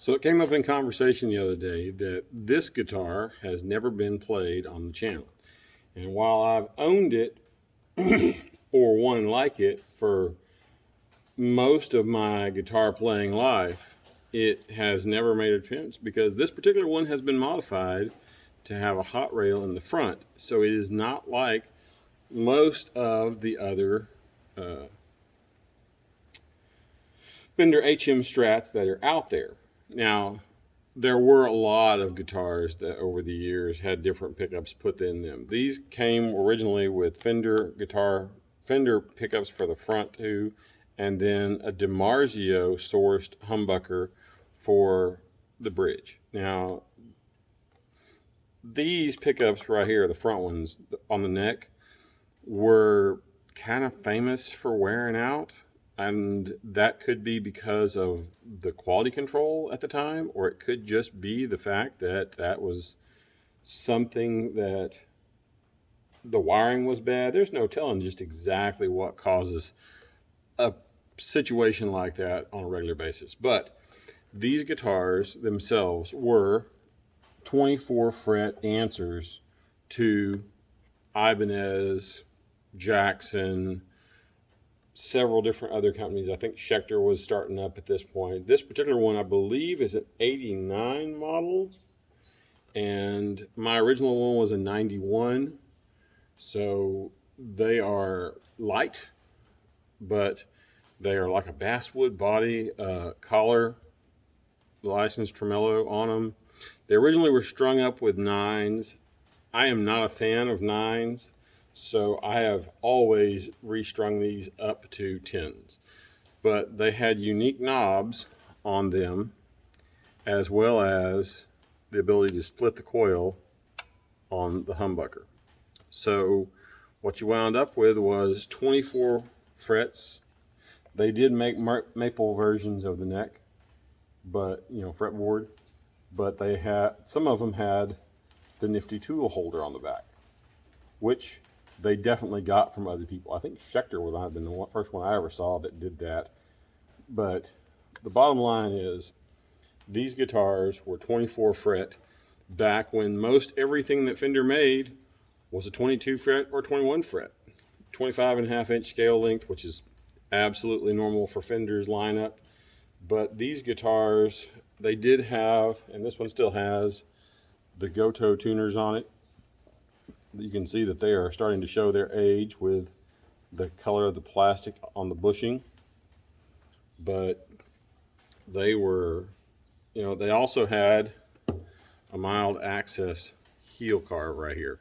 So it came up in conversation the other day that this guitar has never been played on the channel. And while I've owned it or one like it for most of my guitar playing life, it has never made an appearance because this particular one has been modified to have a hot rail in the front. So it is not like most of the other Fender HM Strats that are out there. Now, there were a lot of guitars that over the years had different pickups put in them. These came originally with Fender pickups for the front too, and then a DiMarzio sourced humbucker for the bridge. Now, these pickups right here, the front ones on the neck, were kind of famous for wearing out. And that could be because of the quality control at the time, or it could just be the fact that that was something that the wiring was bad. There's no telling just exactly what causes a situation like that on a regular basis. But these guitars themselves were 24 fret answers to Ibanez, Jackson, several different other companies. I think Schecter was starting up at this point. This particular one, I believe, is an 89 model, and my original one was a 91. So they are light, but they are like a basswood body, collar, licensed tremolo on them. They originally were strung up with 9s. I am not a fan of 9s. So I have always restrung these up to 10s, but they had unique knobs on them, as well as the ability to split the coil on the humbucker. So what you wound up with was 24 frets. They did make maple versions of the neck, but fretboard, but they had, some of them had the nifty tool holder on the back, which they definitely got from other people. I think Schecter would have been the first one I ever saw that did that. But the bottom line is, these guitars were 24 fret back when most everything that Fender made was a 22 fret or 21 fret. 25.5-inch scale length, which is absolutely normal for Fender's lineup. But these guitars, they did have, and this one still has, the Goto tuners on it. You can see that they are starting to show their age with the color of the plastic on the bushing. But they were, they also had a mild access heel carve right here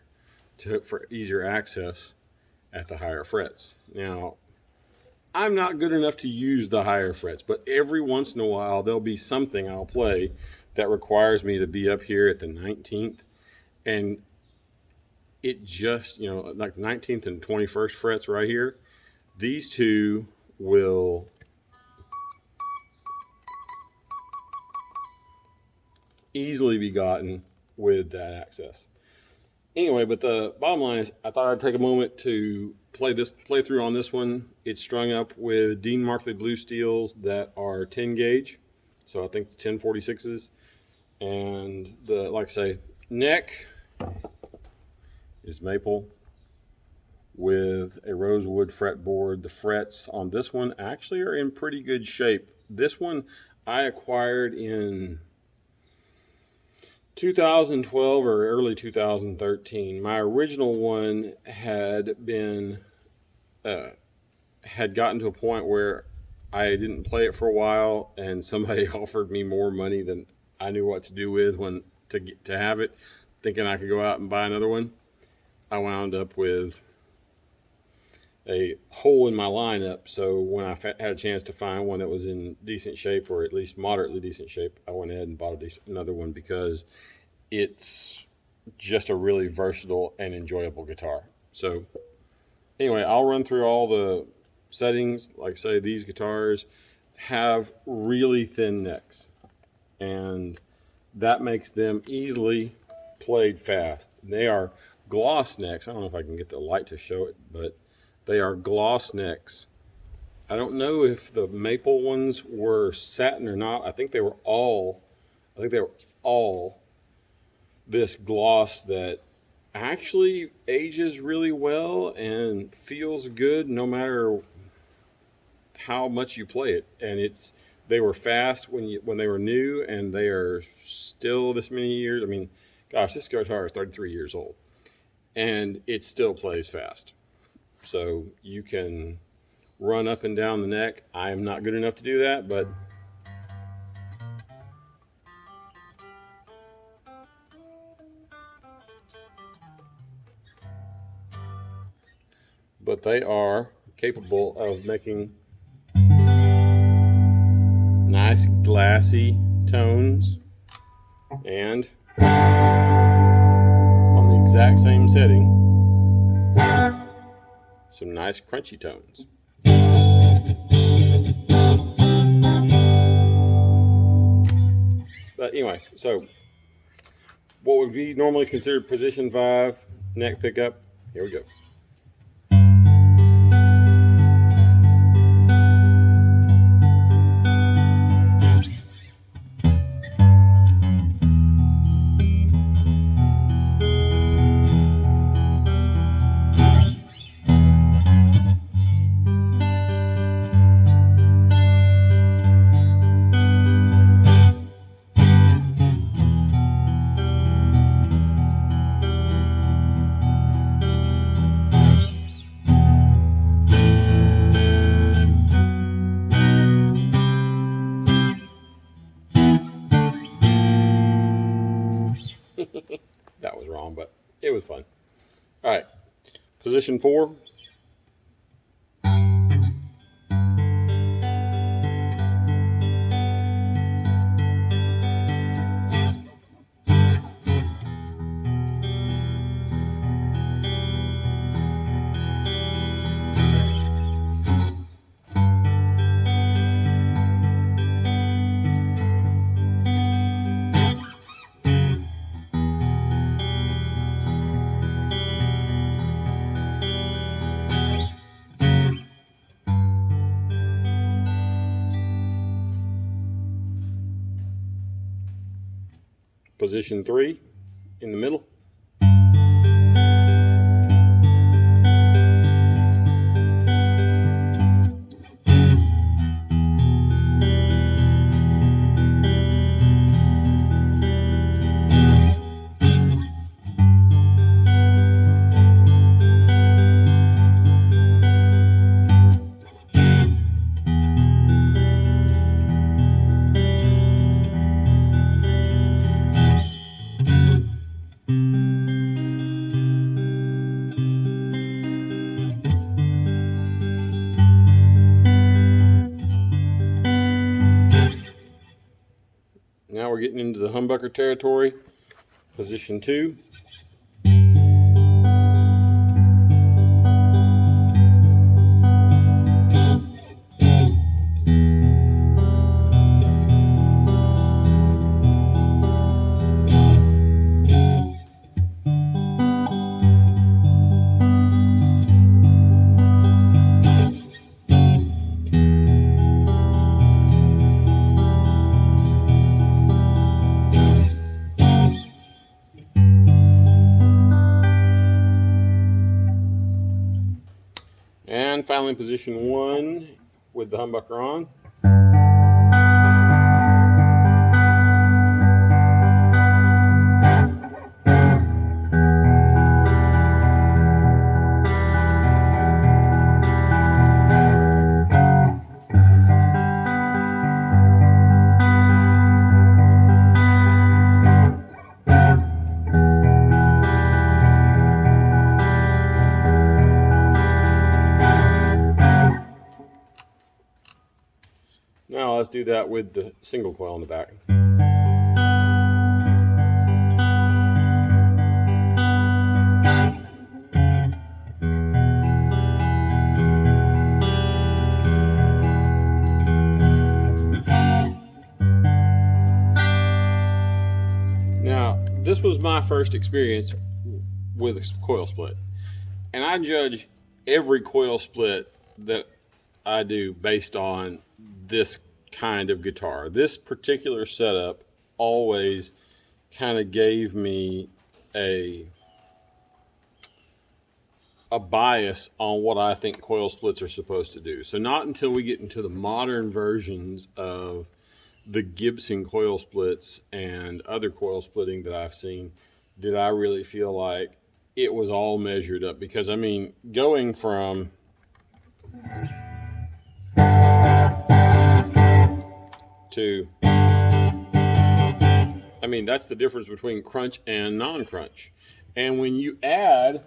for easier access at the higher frets. Now, I'm not good enough to use the higher frets, but every once in a while there'll be something I'll play that requires me to be up here at the 19th, and it just, like the 19th and 21st frets right here, these two will easily be gotten with that access. Anyway, but the bottom line is, I thought I'd take a moment to play through on this one. It's strung up with Dean Markley Blue Steels that are 10 gauge. So I think it's 1046s. And the, like I say, neck is maple with a rosewood fretboard. The frets on this one actually are in pretty good shape. This one I acquired in 2012 or early 2013. My original one had been had gotten to a point where I didn't play it for a while, and somebody offered me more money than I knew what to do with to have it, thinking I could go out and buy another one. I wound up with a hole in my lineup, so when I had a chance to find one that was in decent shape, or at least moderately decent shape, I went ahead and bought another one because it's just a really versatile and enjoyable guitar. So anyway, I'll run through all the settings. Like I say, these guitars have really thin necks, and that makes them easily played fast. They are gloss necks. I don't know if I can get the light to show it, but they are gloss necks. I don't know if the maple ones were satin or not. I think they were all I think they were all this gloss that actually ages really well and feels good no matter how much you play it. And they were fast when they were new, and they are still this many years. I mean, gosh, this guitar is 33 years old, and it still plays fast. So you can run up and down the neck. I am not good enough to do that, but they are capable of making nice glassy tones, and on the exact same setting, some nice crunchy tones. But anyway, so what would be normally considered position 5 neck pickup, here we go. That was wrong, but it was fun. All right, position 4. Position 3 in the middle. Now we're getting into the humbucker territory. Position 2. And finally, position 1 with the humbucker on. Now let's do that with the single coil in the back. Now, this was my first experience with a coil split, and I judge every coil split that I do based on this kind of guitar. This particular setup always kind of gave me a bias on what I think coil splits are supposed to do. So not until we get into the modern versions of the Gibson coil splits and other coil splitting that I've seen did I really feel like it was all measured up. Because I mean, going from to, I mean, that's the difference between crunch and non-crunch. And when you add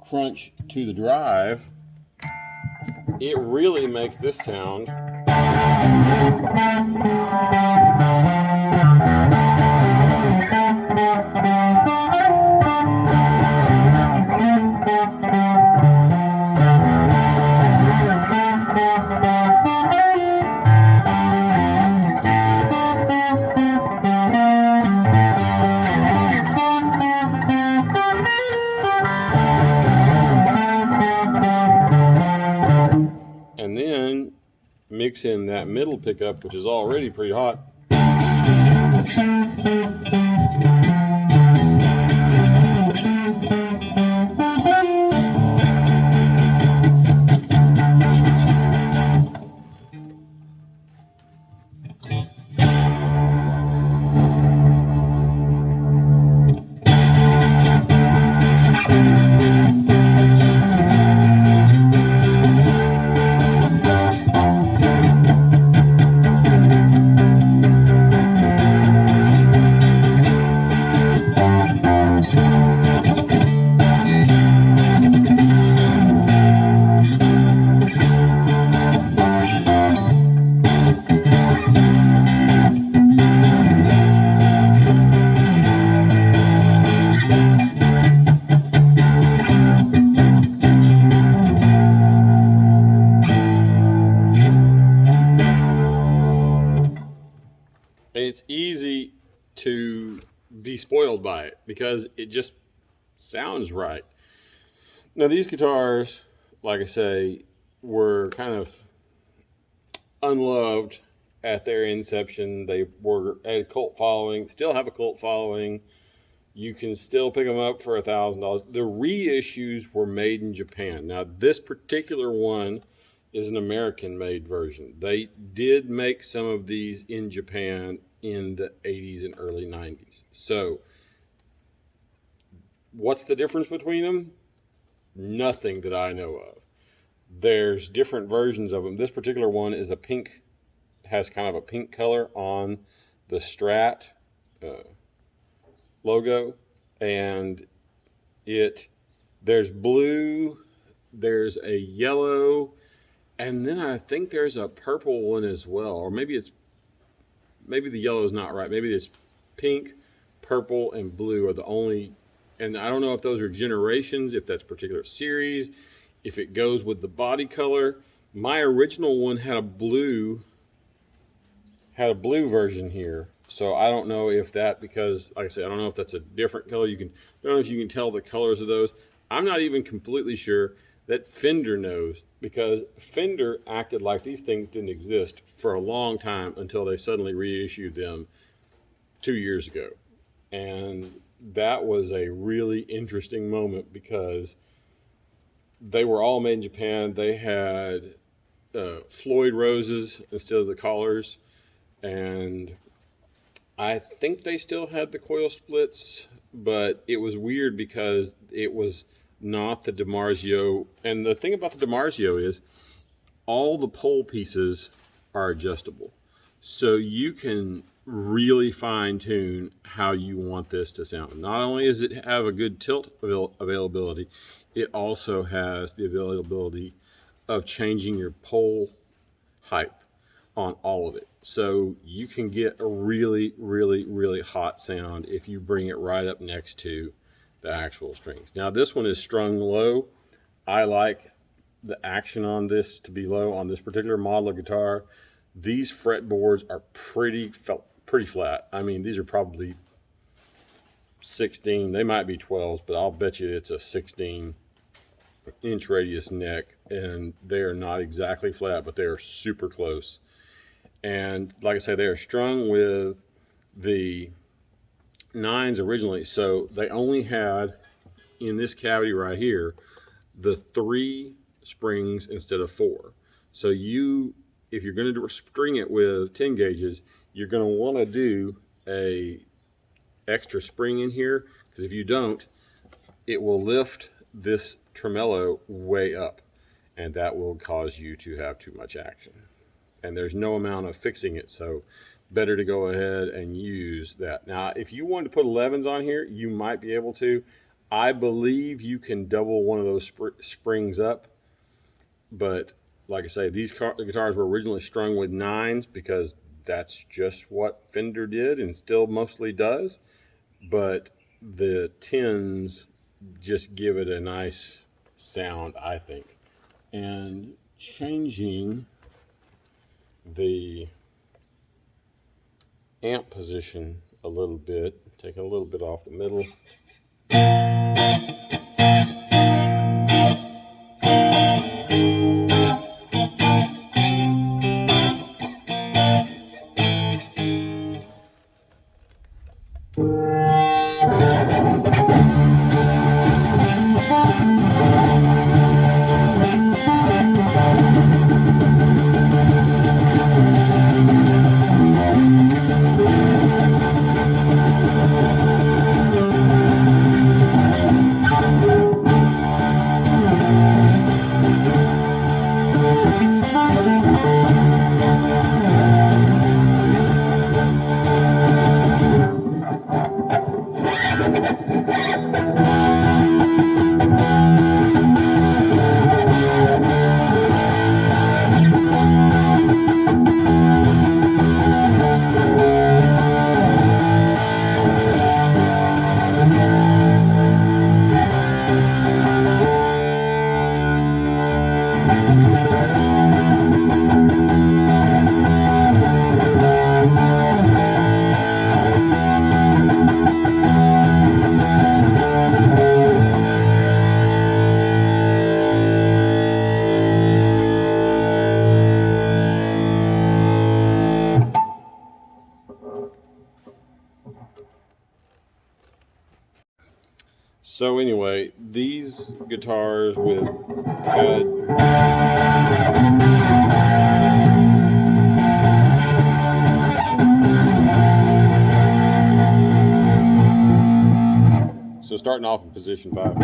crunch to the drive, it really makes this sound. And then mix in that middle pickup, which is already pretty hot. And it's easy to be spoiled by it because it just sounds right. Now, these guitars, like I say, were kind of unloved at their inception. They were at a cult following, still have a cult following. You can still pick them up for $1,000. The reissues were made in Japan. Now, this particular one is an American-made version. They did make some of these in Japan in the 80s and early 90s. So, what's the difference between them? Nothing that I know of. There's different versions of them. This particular one is a pink, has kind of a pink color on the Strat logo, and there's blue, there's a yellow, and then I think there's a purple one as well. Or maybe the yellow is not right. Maybe it's pink, purple, and blue are the only, and I don't know if those are generations, if that's a particular series, if it goes with the body color. My original one had a blue version here. So I don't know if that, because like I said, I don't know if that's a different color. I don't know if you can tell the colors of those. I'm not even completely sure that Fender knows, because Fender acted like these things didn't exist for a long time until they suddenly reissued them 2 years ago. And that was a really interesting moment because they were all made in Japan. They had Floyd roses instead of the collars, and I think they still had the coil splits, but it was weird because it was not the DiMarzio. And the thing about the DiMarzio is all the pole pieces are adjustable. So you can really fine tune how you want this to sound. Not only does it have a good tilt availability, it also has the availability of changing your pole height on all of it. So you can get a really, really, really hot sound if you bring it right up next to the actual strings. Now this one is strung low. I like the action on this to be low on this particular model of guitar. These fretboards are pretty flat. I mean, these are probably 16. They might be 12s, but I'll bet you it's a 16-inch radius neck, and they are not exactly flat, but they are super close. And like I say, they are strung with the nines originally, so they only had in this cavity right here the 3 springs instead of 4. So if you're going to string it with 10 gauges, you're going to want to do a extra spring in here, because if you don't, it will lift this tremolo way up, and that will cause you to have too much action. And there's no amount of fixing it, so better to go ahead and use that. Now, if you wanted to put 11s on here, you might be able to. I believe you can double one of those springs up, but like I say, these guitars were originally strung with 9s because that's just what Fender did and still mostly does. But the 10s just give it a nice sound, I think. And changing the amp position a little bit, taking a little bit off the middle. So anyway, these guitars had so starting off in position 5.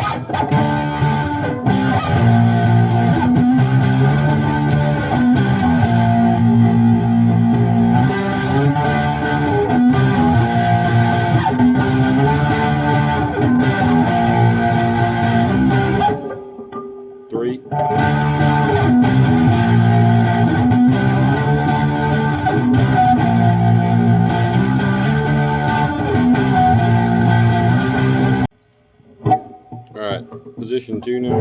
Position 2 now.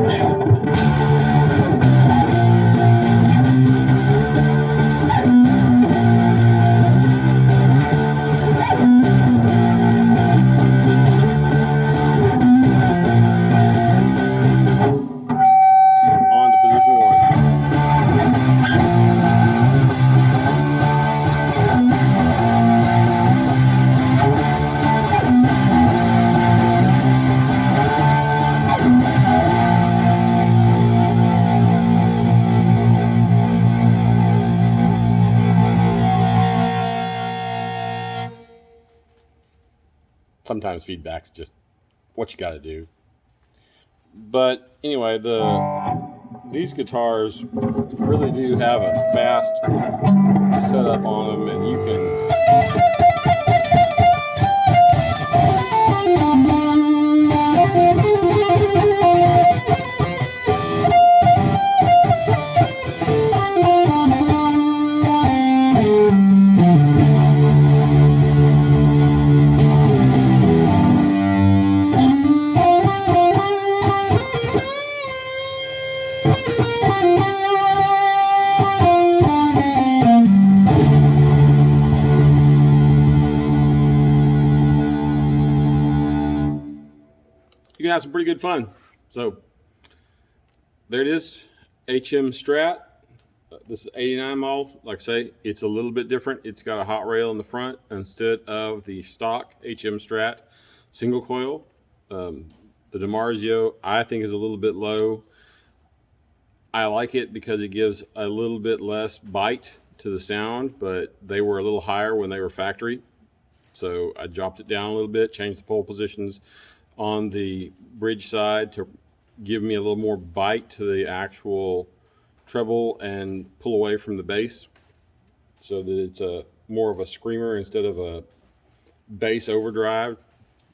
On to position 1. Sometimes feedback's just what you got to do. But anyway, these guitars really do have a fast setup on them, and you can have some pretty good fun. So there it is, HM Strat. This is 89 model. Like I say, it's a little bit different. It's got a hot rail in the front instead of the stock HM Strat single coil. The DiMarzio, I think, is a little bit low. I like it because it gives a little bit less bite to the sound, but they were a little higher when they were factory. So I dropped it down a little bit, changed the pole positions on the bridge side to give me a little more bite to the actual treble and pull away from the bass, so that it's a more of a screamer instead of a bass overdrive.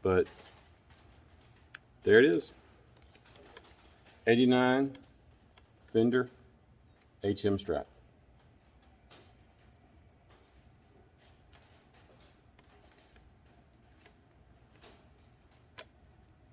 But there it is. 89 Fender HM Strat.